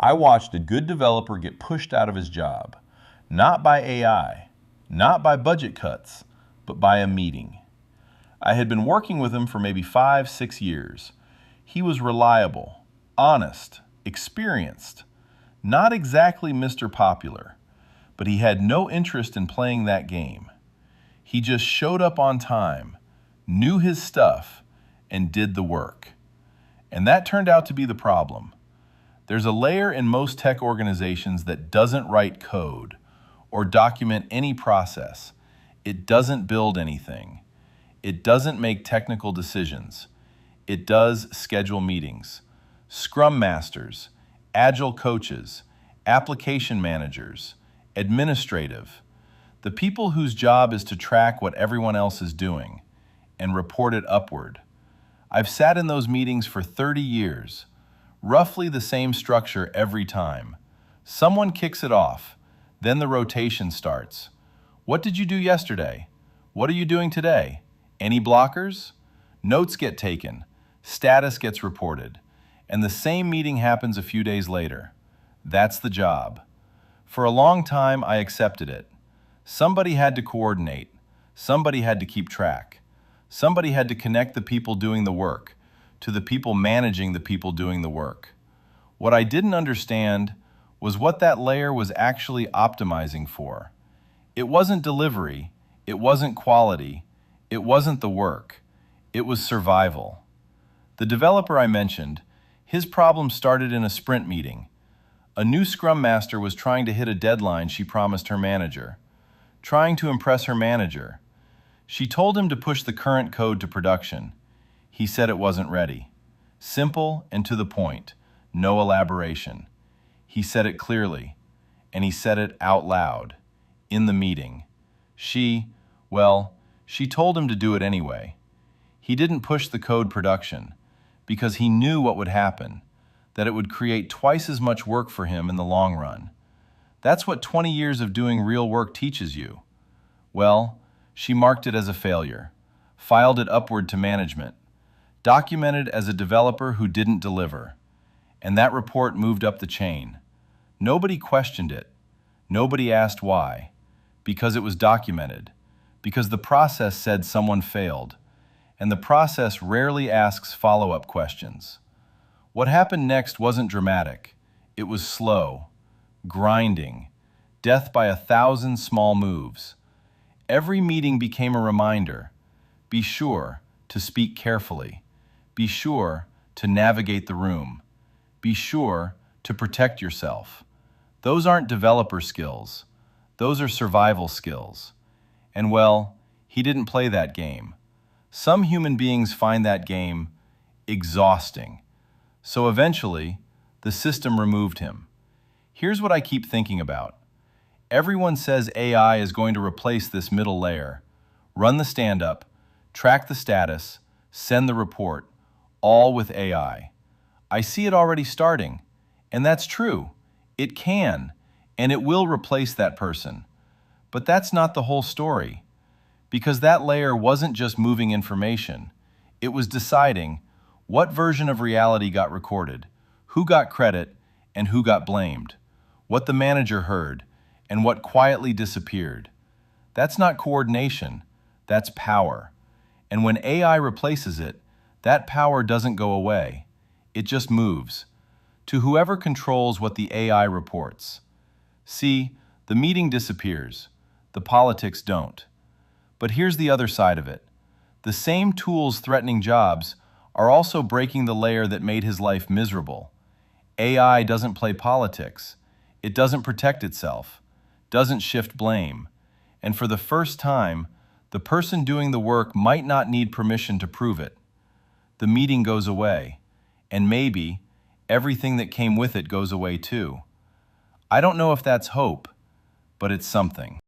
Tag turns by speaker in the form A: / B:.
A: I watched a good developer get pushed out of his job, not by AI, not by budget cuts, but by a meeting. I had been working with him for maybe 5, 6 years. He was reliable, honest, experienced, not exactly Mr. Popular, but he had no interest in playing that game. He just showed up on time, knew his stuff, and did the work. And that turned out to be the problem. There's a layer in most tech organizations that doesn't write code or document any process. It doesn't build anything. It doesn't make technical decisions. It does schedule meetings. Scrum masters, agile coaches, application managers, administrative, the people whose job is to track what everyone else is doing and report it upward. I've sat in those meetings for 30 years, roughly the same structure every time. Someone kicks it off, then the rotation starts. What did you do yesterday? What are you doing today? Any blockers? Notes get taken, status gets reported, and the same meeting happens a few days later. That's the job. For a long time, I accepted it. Somebody had to coordinate. Somebody had to keep track. Somebody had to connect the people doing the work to the people managing the people doing the work. What I didn't understand was what that layer was actually optimizing for. It wasn't delivery, it wasn't quality, it wasn't the work, it was survival. The developer I mentioned, his problem started in a sprint meeting. A new scrum master was trying to hit a deadline she promised her manager, trying to impress her manager. She told him to push the current code to production. He said it wasn't ready. Simple and to the point, no elaboration. He said it clearly, and he said it out loud, in the meeting. She told him to do it anyway. He didn't push the code production because he knew what would happen, that it would create twice as much work for him in the long run. That's what 20 years of doing real work teaches you. Well, she marked it as a failure, filed it upward to management, documented as a developer who didn't deliver, and that report moved up the chain. Nobody questioned it. Nobody asked why. Because it was documented. Because the process said someone failed. And the process rarely asks follow-up questions. What happened next wasn't dramatic. It was slow, grinding, death by 1,000 small moves. Every meeting became a reminder. Be sure to speak carefully. Be sure to navigate the room. Be sure to protect yourself. Those aren't developer skills. Those are survival skills. And well, he didn't play that game. Some human beings find that game exhausting. So eventually, the system removed him. Here's what I keep thinking about. Everyone says AI is going to replace this middle layer. Run the stand-up, track the status, send the report, all with AI. I see it already starting, and that's true. It can, and it will replace that person. But that's not the whole story, because that layer wasn't just moving information. It was deciding what version of reality got recorded, who got credit, and who got blamed, what the manager heard, and what quietly disappeared. That's not coordination, that's power. And when AI replaces it, that power doesn't go away. It just moves to whoever controls what the AI reports. See, the meeting disappears. The politics don't. But here's the other side of it. The same tools threatening jobs are also breaking the layer that made his life miserable. AI doesn't play politics. It doesn't protect itself, doesn't shift blame. And for the first time, the person doing the work might not need permission to prove it. The meeting goes away, and maybe everything that came with it goes away too. I don't know if that's hope, but it's something.